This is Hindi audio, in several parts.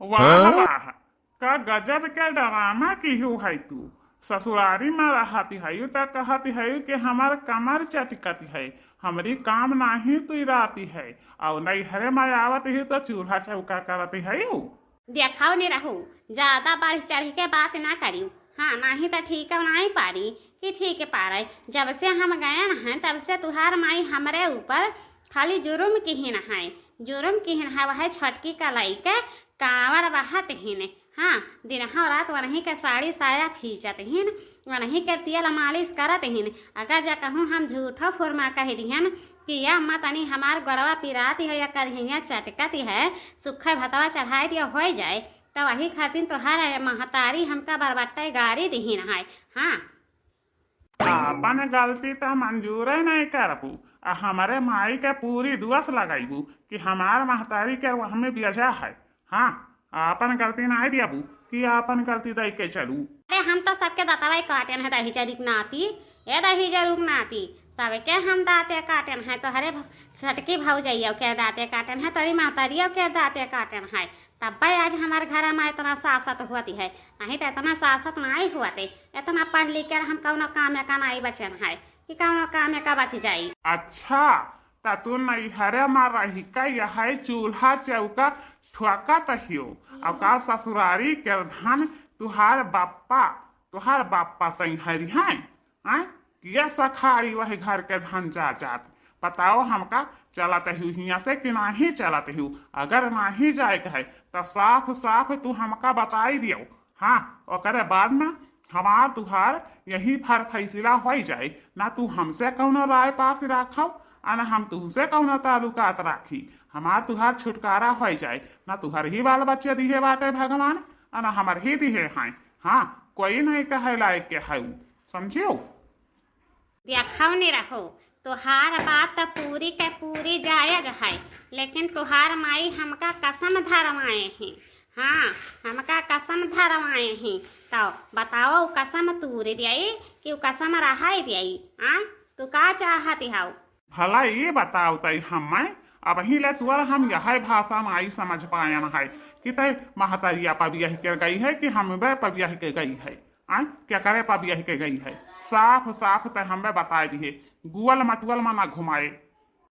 वाह वाह, का गजब के ड्रामा की हूँ है तू। ससुरारी में रहती है तो कहती है कि हमार कमर चटकती है, हमारी काम नहीं तू राती है, और नहीं हरे में आवत ही तो चूल्हा चौका करती है। देखाओ नहीं रहू, ज्यादा बढ़ चढ़ के बात ना करियो। हाँ, नहीं तो ठीक है नहीं पारी कि ठीक है पा रहे। जब से हम गए हैं तब से तुहार माई हमारे ऊपर खाली जुर्म की ही है, जुर्म की ही है। वह छटकी कलाई के कांवर बहत ही। हाँ, दिन रात वही के साड़ी साया खींचत हिन, वही के तेल मालिश करत हिन। अगर जा कहूँ हम झूठो फुरमा कह दिहन कि यह अम्मा तनी हमार गड़वा पिराती है या करहिया चटकती है, सुखे भतवा चढ़ाई दिया हो जाए, तो वही खातिर तोहार महतारी हमका बरबट्टा गाड़ी दिहिन है। हाँ, अपन गलती तो मंजूर नहीं करबू, हमारे माई के पूरी दुआस लगाईबू कि हमार महतारी के हमें बेजा है। हाँ, अपन गलती नहीं दियाबू कि अपन गलती दे के चलू। अरे हम तो सबके दातावाई काटन है दही जरूक नाती, ये दही जरूक नाती सबके हम दाते काटन है। तो हरे छटकी भाव जाइए के दाते काटन है, तरी महतारियों के दाते काटन है। तब आज हमारे घर में इतना सासत हुआती है, नहीं तो इतना सासत नहीं हुआते। इतना पढ़ लिख कर हम कौनो काम का नहीं बचन है कि कौनो काम का बच जाई। अच्छा, ता तू नहीं हरे मार रही का यह चूल्हा चौका ठुका तहियो, और का ससुरारी के धान तुहार बाप्पा सही हरी है। ये सखारी वही घर के धान जा जात बताओ हमका चलत हूँ हिया से कि नहीं चलत हूँ। अगर नहीं जाए है तो साफ साफ तू हमका बताई दियो। हाँ, और बाद में हमार तुहार यही फैसला हो जाए, ना तू हमसे कौनो राय पास राखो आ ना हम तुमसे कौनो ताल्लुकात राखी। हमार तुहार छुटकारा हो जाए, ना तुहार ही बाल बच्चे दिहे बाटे भगवान आ ना हमार ही दिहे हैं। हाँ, कोई नहीं कहे लायक के है, समझियो। देखाओ नहीं रहो, तुहार बात तो पूरी के पूरी जायज है, लेकिन तुहार माई हमका कसम धरवाए हैं। हाँ, हमका कसम धरवाए हैं, तो बताओ कसम तूरे दियाई कि वो कसम रहा दियाई। तू का चाहती हाउ? भला ये बताओ तई हमें अब ही ले तुअर हम यह भाषा में आई समझ पायन है कि तय महतरिया पबियह के गई है कि हम पबियह के गई है। क्या करे पबियह के गई है, साफ साफ तय हमें बताए दिए, गुअल मटुअल में ना घुमाए।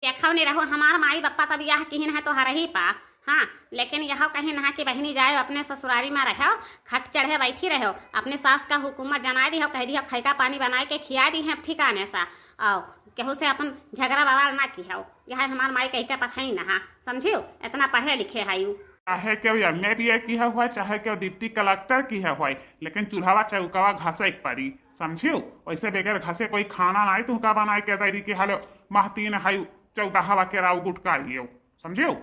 देखाओ नहीं रहो, हमार माई बप्पा तब यह किहिन है तो हर ही पा। हाँ, लेकिन यह कहीं ना कि बहनी जाए अपने ससुरारी में रहो, खट चढ़े बैठी रहो, अपने सास का हुकूमत जनाई दी हो, कह दी हो खैका पानी बनाए के खिया दी है ठिकाने सा, आओ केहू से अपन झगड़ा बवाल ना की हो। यह हमार माई कह के पता ही ना, समझियो, इतना पढ़े लिखे है यू। चाहे क्यों एमए बीए की है हुआ, चाहे क्यों डिप्टी कलेक्टर की है हुआ, लेकिन चूल्हावा चौकावा घासे एक पड़ी, समझियो। वैसे बगैर घासे कोई खाना नहीं तुमका बनाए के दी कि हालो महतीन है 14 के राव गुटका लियो, समझियो।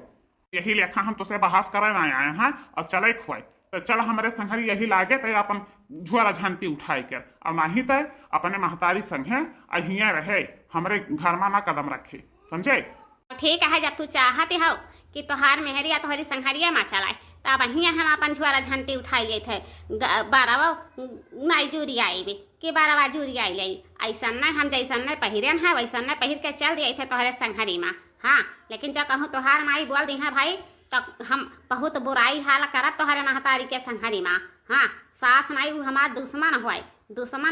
यही लेखा हम तुसे बहस करे ना आए हैं और चले खुआए, तो चल हमारे संघरी यही लागे तो अपन झुआरा झंटी उठाए कर, और नहीं तो अपने महतारी संगे अहिया रहे, हमारे घर में ना कदम रखे, समझे। ठीक है, जब तू चाहती हो कि तोहार मेहरिया तोहरी संघरिया में चलाए, तब अहिया हम अपन झुआरा झंटी उठाई गए थे। 12 नाई जूरी आई कि 12 जूरी आई ले, ऐसा नहीं हम जैसा नहीं पहिरन है वैसा नहीं पहिर के चल दिए थे तोहरे संघरी में। हाँ, लेकिन जब कहूँ तोहार माई बोल दी है भाई, तो हम बहुत बुराई हाल करब तोहरे महतारी के संघरी में। हाँ, सास नहीं वो हमार दुश्मन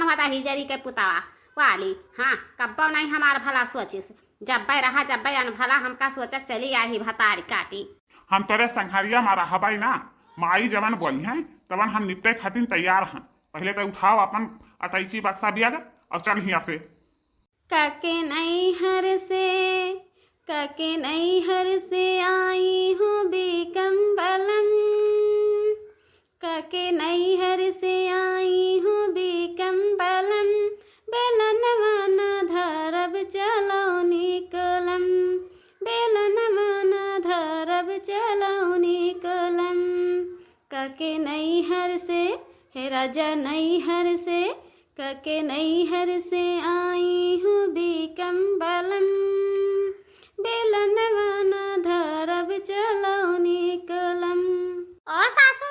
हुआ था हिजरी के पुतावा वाली। हाँ, कब्बो नहीं हमार भला सोचिस, जब रहा जब अनभला हमका सोचत चली आई भतारी काटी। हम तोरे संघरिया मारा हबाई ना, माई जवन बोली है तवन हम निपटे खातिर तैयार हैं। पहले तो उठाओ अपन अटैची बक्सा बिया और चल हिया से। कके नैहर से आई हूँ बेकम्बलम, कके नैहर से आई हूँ बेकम्बलम, बेलनवाना धरब चलौनी कलम, बेलनवाना धरब चलौनी कलम। कके नैहर से हे राजा नैहर से, कके नैहर से आई हूँ बेकम्बलम, बेलनवाना धरब चलौनी कलम। ओ सासू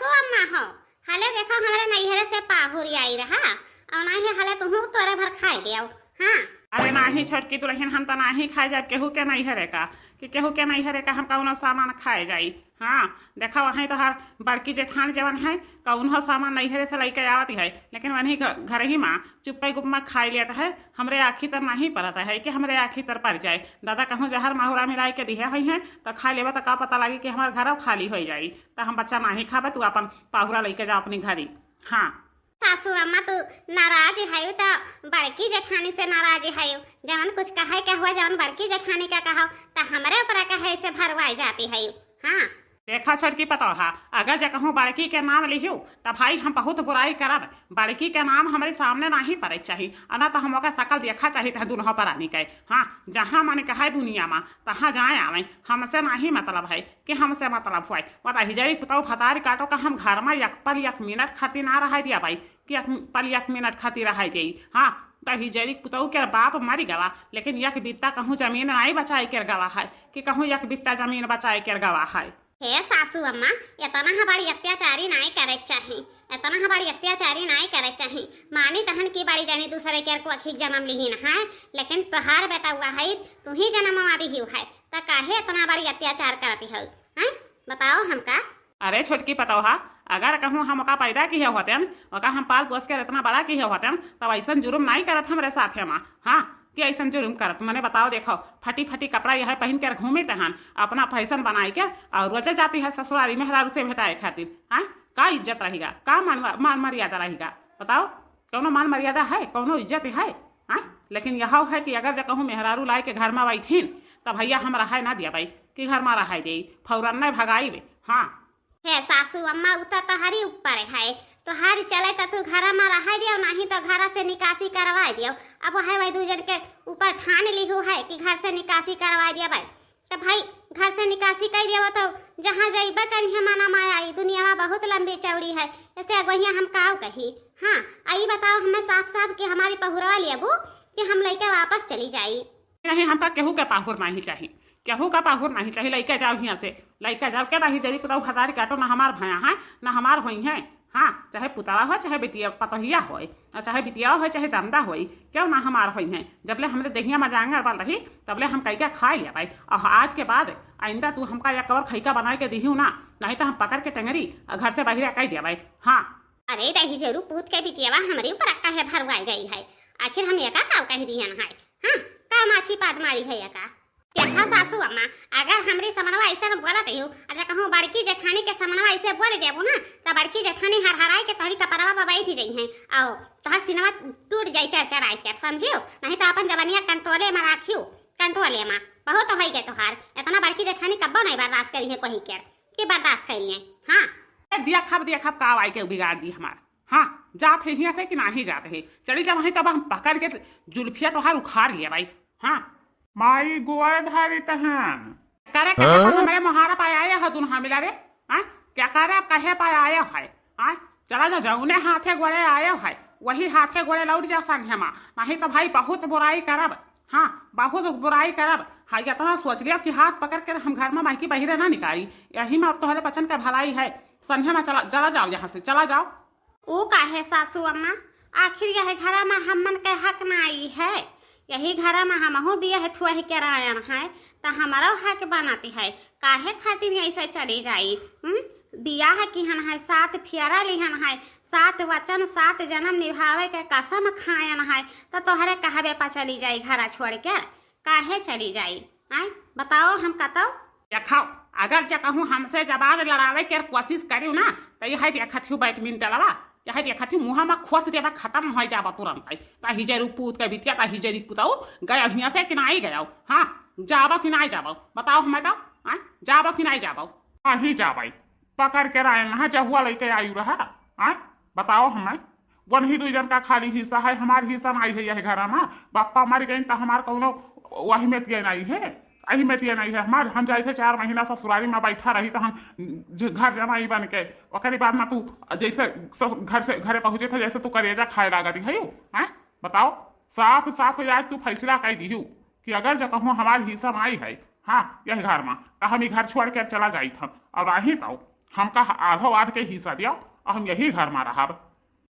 अम्मा हो, हाले देखो हमारे नैहर से पाहुरी आई रहा, और नहीं हाले तुम तोरे भर खाए लियो। हाँ, अरे नाही छोटकी दुल्हन, हम तो नाही खाए जब केहू के नहीं हरे का, कि केहू के नहीं हरे का हम कौनो सामान खाए जाई। हाँ देखा वहीं तो हर बड़की जेठान जवन है कौनो सामान नहीं हरे से लेके आवती है, लेकिन वहीं घर ही माँ चुप्पे गुप्पा खाई लेता है। हमरे आखी तर नहीं पड़ता है कि हमरे आखी तर पड़ जाए। दादा कहूँ जहर माहुरा मिलाई के दिहे हुई है तो खा लेबा तो का पता लगी कि हमारे घर खाली हो जाई, तो हम बच्चा नहीं खाबे, तू अपन पाहुरा लेके जा अपनी घरी। हाँ सासू अम्मा तू नाराज है तो बड़की जेठानी से नाराज है, जवन कुछ कहे के हुआ जवन बड़की जेठानी का कहो तो हमारे ऊपर कहे से भरवाई जाती है। हाँ देखा छोटकी पता हा, अगर जे कहूँ बड़की के नाम लिहू तो भाई हम बहुत बुराई करब। बड़की के नाम हमारे सामने नहीं पड़े चाहिए, अना तो हम ओकर शकल देखा चाहिए तो दुल्हा परानी के। हाँ जहाँ मन कहे दुनिया में तहाँ जाए आवे, हमसे नहीं मतलब है कि हमसे मतलब हुआ बता हिजरी पुताऊ फतारी काटो का हम घर में एक पल एक मिनट खातिर ना रह दिया भाई कि एक पल एक मिनट खातिर रह जाई। हाँ तो हिजरी पुताऊ के बाप मरी गवा, लेकिन एक बित्ता कहूँ जमीन नहीं बचाए के गवा है कि कहूँ एक बित्ता जमीन बचाए के गवा है। हे सासू अम्मा इतना हमारी अत्याचारी नहीं करे चाहिए, इतना हमारी अत्याचारी नहीं करे चाहिए। मानी तहन की बारी जानी दूसरे के को अखिक जन्म ली न है, लेकिन तोहार बेटा हुआ है तू ही जन्म मारी ही है तो काहे इतना बारी अत्याचार करती है? हैं बताओ हमका। अरे छोटकी पता हा, अगर कहूँ हम ओका पैदा किए होते ओका हम पाल पोस कर इतना बड़ा किए होते तब ऐसा जुर्म नहीं करत हमरे साथे माँ। हाँ कि ऐसा जुर्म करत मैंने बताओ, देखो फटी फटी कपड़ा यह पहन कर घूमे तहन अपना फैशन बनाए के और रोजे जाती है ससुरारी मेहरारू से भेटाए खातिर। हाँ का इज्जत रहेगा, का मान मर्यादा रहेगा? बताओ कौनो मान मर्यादा है, कौनो इज्जत है? हाँ लेकिन यह है कि अगर जो कहूँ मेहरारू लाए के घर में बैठीन तब भैया हम रहा ना दिया भाई कि घर में रहा दे फौरन नहीं भगाई बे। हाँ हे सासू अम्मा उतर तोहरी ऊपर है, तोहारी चले तो तू घर में रह दियो, नहीं तो घर से निकासी करवा दियो। अब है भाई दूजन के ऊपर ठान लिखू है कि घर से निकासी करवा दिया भाई, तो भाई घर से निकासी कर दिया तो जहाँ जाइबा करिए माना माया दुनिया में बहुत लंबी चौड़ी है, ऐसे अगवैया हम काव कही। हाँ आई बताओ हमें साफ साफ कि हमारी पहुरवा लियाबू कि हम लेके वापस चली जाई। नहीं हमका केहू के पाहुर नहीं चाहिए, केहू का पाहुर नहीं चाहिए। लैके जाओ यहाँ से, लैके जाओ के रही जरी पुताऊ फतारी काटो ना हमार भया है ना हमार हुई है। हाँ चाहे पुतला हो चाहे बिटिया पतहिया हो चाहे बिटिया हो चाहे दमदा हो, क्यों ना हमार हुई है। जबले हमरे दहिया में जांगर बल रही तबले हम कैका खा लिया भाई, और आज के बाद आइंदा तू हमका एक और खैका बना के दिहू ना, नहीं तो हम पकड़ के टंगरी घर से बाहर कह दिया भाई। हाँ अरे दही जरूर पूत के बिटिया हमारे ऊपर अक्का है भरवाई गई है, आखिर हम एका काव कह दिया है। हाँ का माछी पाद मारी है एका। देखा सासू अम्मा अगर हमरी समनवा ऐसा बोलत रही अच्छा कहूँ बड़की जेठानी के समनवा ऐसे बोल देबू ना तो बड़की जेठानी हर हराई के तोहरी कपड़वा पर बैठी जाई है और तोहर सिनवा टूट जाई चरचराई कर, समझियो? नहीं तो अपन जवानिया कंट्रोले में राखियो, कंट्रोले में बहुत हो गए तोहार। इतना बड़की जेठानी कब्बो नहीं बर्दाश्त करी है कोई कर कि बर्दाश्त कर लिए। हाँ दिया खब का आई के बिगाड़ दी हमार। हाँ जाते यहाँ से कि नहीं जाते है, चली जा वहीं तब हम पकड़ के जुल्फिया तोहार उखाड़ लिया भाई। हाँ माई गोड़ धारी तहन करे हमारे मोहारा पाए आया है दुल्हा मिला रे। हाँ क्या करे आप कहे पाए आया है? हाँ चला जा जौने हाथे गोड़े आया है वही हाथे गोड़े लौट जा संग माँ, नहीं तो भाई बहुत बुराई करब। हाँ बहुत बुराई करब। हाँ इतना सोच लिया कि हाथ पकड़ कर हम घर में मायकी बहिरे ना निकाली, यही में अब तोहरे बचन का भलाई है। संध्या में चला जाओ यहाँ से, चला जाओ। वो काहे सासू अम्मा आखिर यह घर में हमन के हक ना आई है, यही घर में हमहू बिया है थुआ के रायन है तो हमारा हक बनाती है, काहे खातिर ऐसे चली जाई। बिया है कि हन है 7 फेरा लिहन है, 7 वचन 7 जन्म निभावे के कसम खायन है, तो तोहरे कहबे पर चली जाई घर छोड़ के, काहे चली जाई? आय बताओ हम कतौ खाओ अगर जो कहूँ हमसे जवाब लड़ावे के कोशिश करी ना तो यह देखू बैडमिंटन लवा यह देखू मुँह में खोस देवा खत्म हो जावा तुरंत। हिजरू पूत के बितिया का हिजरी पुताऊ गया हियाँ से कि नहीं गया। हाँ जाबो कि नहीं जाबो बताओ हमें तो, जाबो कि नहीं जाबो? ही जाबाई पकड़ के राय जहुआ लेके आयु रहा। बताओ हमें वन ही 2 जन का खाली हिस्सा है, हमारे हिस्सा नहीं है यह घर में। बापा मर गई तो हमार कौनो वही में नहीं है, यही में नहीं है हमार। हम जाए थे 4 महीना ससुरारी में बैठा रही तो हम घर जमाई बन के ओकरी बाद में तू जैसे घरे पहुंचे थे जैसे तू करेजा खाए लगा दी है। बताओ साफ साफ आज तू फैसला कर दी कि अगर जो कहूँ हमारे हिस्सा में आई है हाँ यही घर में तो हम घर छोड़ कर चला जाई था और रही तो हमका आधो आध के हिस्सा दिया और हम यही घर में रहा।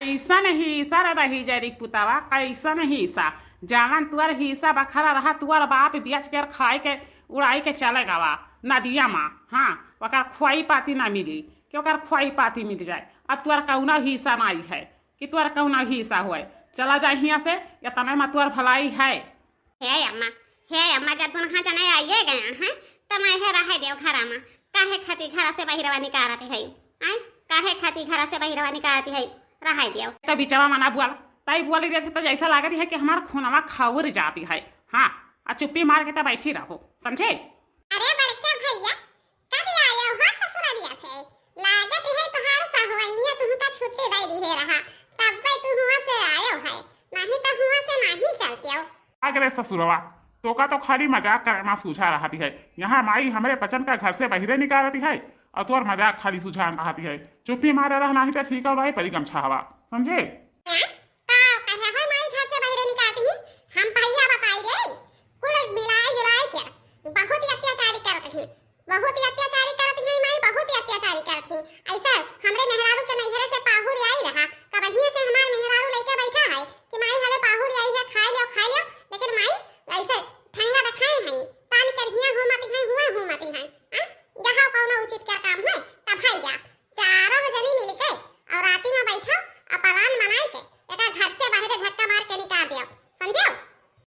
कैसन हिस्सा रही जरी पुतावा, कैसन हिस्सा? जावन तुअर हिस्सा बखरा रहा तुअर बाप बेच कर खाए के उड़ाई के चले गवा नदिया माँ। हाँ, ओकर खुआई पाती ना मिली कि ओकर खुआई पाती मिल जाए। अब तुअर कौना हिस्सा नहीं है कि तुअर कौना हिस्सा हुए। चला जाए हियाँ से या तने में तुअर भलाई है। हे अम्मा जब दुनहा जने आइए गया हैं त मैं हे रहे देव घरा में काहे खाती घर से बहिरवा निकारत है। आय काहे खाती घर से बहिरवा निकारत है रहे देव। तो बिचवा मना बुआल तई बोली देते तो जैसा लागत है कि हमार खूनवा खौर जाती है। हाँ, आ चुप्पी मार के तो बैठी रहो, समझे। अरे बड़के भैया कब आए हो ससुरालिया से? लागत है तोहार सहवैनिया तुमका छुट्टी दे दी है रहा तब पे तू हुआ से आयो है नहीं तो हुआ से नहीं चलते हो। अगले ससुरवा तो का तो खाली मजाक करे माँ सूझा रहती है। यहाँ माई हमरे बचन का घर से बहिरे निकालती है और तोर मजाक खाली सूझा रहती है। चुप्पी मारे रहना ही तो ठीक है भाई परी गमछा हवा, समझे।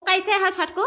कैसे हो छटको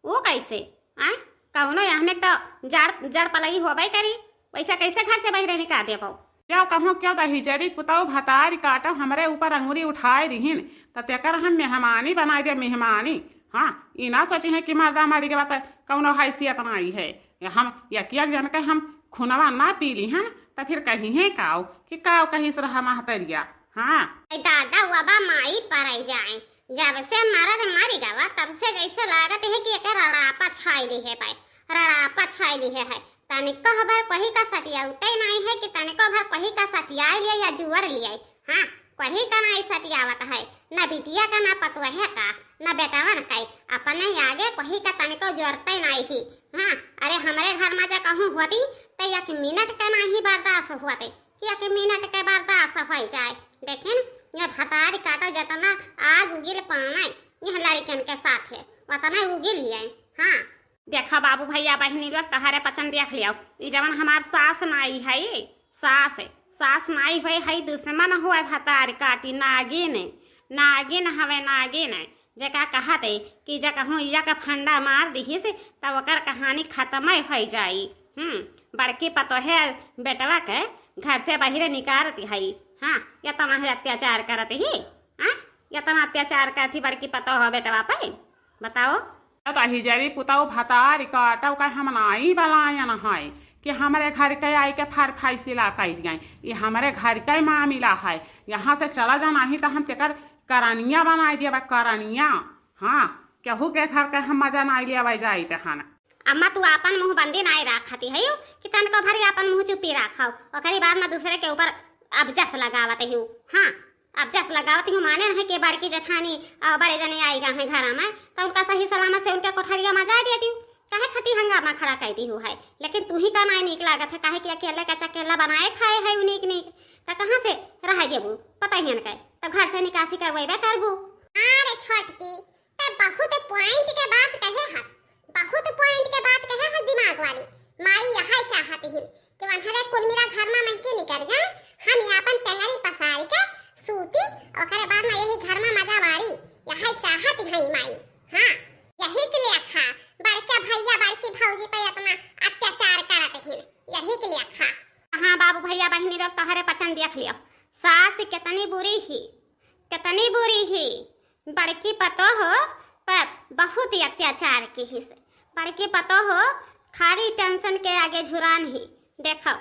वो कैसे आय कौनो यहाँ में तो जड़ पलई होबे करी वैसा कैसे घर से बहिरे निकाल देबो। क्या कहूँ क्या दही जरी पुताऊ भतारी काटो हमरे ऊपर अंगुरी उठाए दिहिन तेकर हम मेहमानी बनाए दे मेहमानी। हाँ, ई ना सोचे है कि मर्दा मारी के बात कौनो हैसियत नहीं है। हम यकिया जन के हम खुनवा ना पी ली हम तो फिर कहीं है काव कि काव कहीं से रहा महतरिया। हाँ दादा बाबा माई पर जाए जब से मरद मारी गवा तब से जैसे लागत है कि एक रड़ापा छाई ली है पाई रड़ापा छाई ली है तनिको भर कहीं का सटिया उतई नहीं है कि तनिको भर कहीं का सटिया लिए या जुअर लिए। हाँ, कहीं का नहीं सटियावत है न बिटिया का न पतुआ है का न बेटावन का अपने आगे कहीं का तनिको जोरते नहीं ही। हाँ, अरे हमारे घर में जा कहूँ होती तो एक मिनट का नहीं बर्दाश्त होते कि एक मिनट के बर्दाश्त हो जाए। लेकिन ये भतारी काटा जतना आग उगिल पाना यह लड़कन के साथ है उतना उगिल लिए। हाँ, देखा बाबू भैया बहनी लोग तहारे पचन देख लिया ई जवन हमार सास नाई है सास नाई हुए है दुश्मन हुए भतारी काटी नागिन हवे नागिन जका कहते कि जा कहूँ या का फंडा मार दी से तब ओकर कहानी खत्म हो जाई। बड़की पतो है बेटवा के घर से बाहर निकारती है। हाँ, यतना है अत्याचार करती ही। हाँ, यतना अत्याचार करती बड़की पतो हो बेटवा पे बताओ। तो हिजरी पुताऊ भतारी काटो का हम नाई बलायन है कि हमारे घर के आई के फर फैसला कर दिया ये हमारे घर का मामला है। यहाँ से चला जाना ही तो हम तेकर करनिया बनाई दिया करनिया। हाँ, केहू के घर के हम मजा नहीं लिया जाई तहन। अम्मा तू अपन मुंह बंदी नहीं रखती है कि तनको भरी अपन मुंह चुपी रखाओ ओकरी बाद में दूसरे के ऊपर अबजस लगावत हूँ। हाँ, अबजस लगावत हूँ माने है कि बड़की जठानी और बड़े जने आई गए हैं घर में तो उनका सही सलामत से उनके कोठरिया में जा देती हूँ काहे खटी हंगामा खड़ा करती हूँ है। लेकिन तू ही का नहीं नीक लागत है काहे कि अकेले का चकेला बनाए खाए है नीक तो कहाँ से रह देबू पता ही नहीं तो घर से निकासी करवेबे करबू। अरे छोटकी ते बहुत पॉइंट के बात कहे हस बहुत पॉइंट के बात कहे हस दिमाग वाली माई यही चाहती हूँ कि वनहरे कुल मेरा घर में महकी निकल जाए हम यापन टंगरी पसारी के सूती और करे बाद में यही घर में मजा वारी यही चाहती है माई। हाँ, यही के लिए खा बड़के भैया बड़की भौजी पे इतना अत्याचार करते हैं यही के लिए खा। हाँ बाबू भैया बहनी लोग तोहरे पसंद देख लियो सास कितनी बुरी ही बड़की पतो हो पर बहुत ही अत्याचार की ही से बड़की पतो हो खाली टेंशन के आगे झुरान ही देखो